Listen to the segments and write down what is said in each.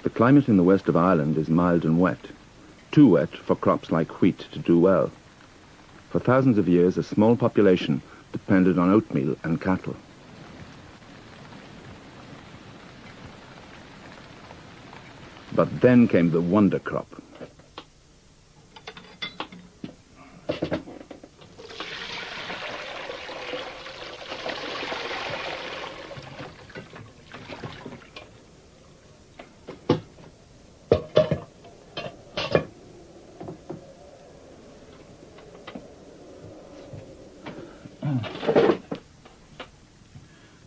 The climate in the west of Ireland is mild and wet, too wet for crops like wheat to do well. For thousands of years, a small population depended on oatmeal and cattle. But then came the wonder crop.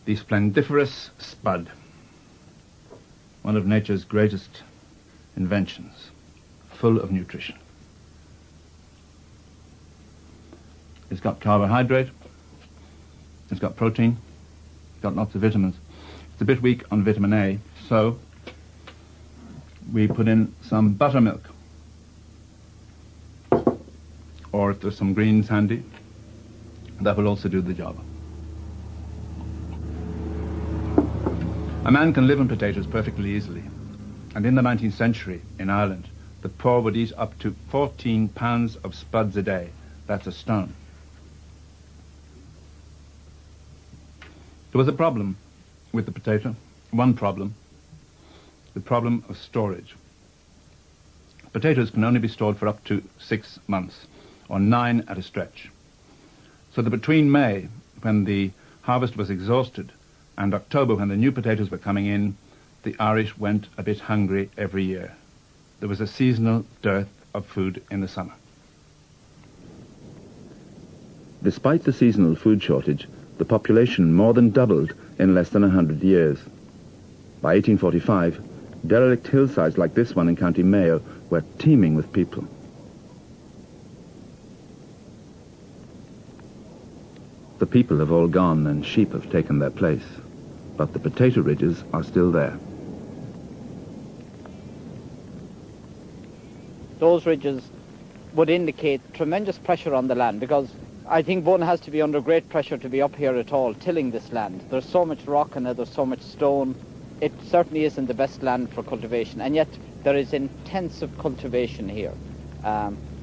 The splendiferous spud, one of nature's greatest inventions, full of nutrition. It's got carbohydrate, it's got protein, it's got lots of vitamins. It's a bit weak on vitamin A, so we put in some buttermilk. Or if there's some greens handy, that will also do the job. A man can live on potatoes perfectly easily. And in the 19th century, in Ireland, the poor would eat up to 14 pounds of spuds a day. That's a stone. There was a problem with the potato. One problem. The problem of storage. Potatoes can only be stored for up to 6 months, or 9 at a stretch. So that between May, when the harvest was exhausted, and October, when the new potatoes were coming in, the Irish went a bit hungry every year. There was a seasonal dearth of food in the summer. Despite the seasonal food shortage, the population more than doubled in less than 100 years. By 1845, derelict hillsides like this one in County Mayo were teeming with people. The people have all gone and sheep have taken their place, but the potato ridges are still there. Those ridges would indicate tremendous pressure on the land, because I think one has to be under great pressure to be up here at all, tilling this land. There's so much rock in it, there's so much stone. It certainly isn't the best land for cultivation, and yet there is intensive cultivation here.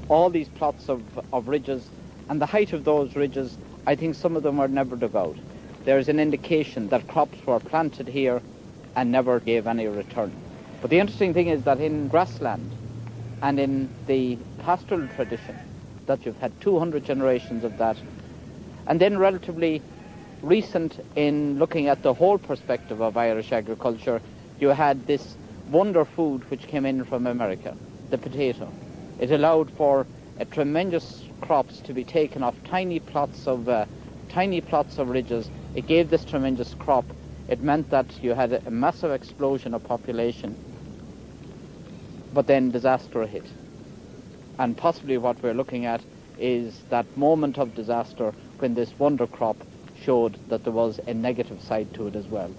All these plots of ridges, and the height of those ridges, I think some of them were never dug out. There is an indication that crops were planted here and never gave any return. But the interesting thing is that in grassland and in the pastoral tradition, that you've had 200 generations of that, and then relatively recent in looking at the whole perspective of Irish agriculture, you had this wonder food which came in from America, the potato. It allowed for a tremendous crops to be taken off tiny plots of ridges. It gave this tremendous crop. It meant that you had a massive explosion of population, but then disaster hit. And possibly what we're looking at is that moment of disaster when this wonder crop showed that there was a negative side to it as well.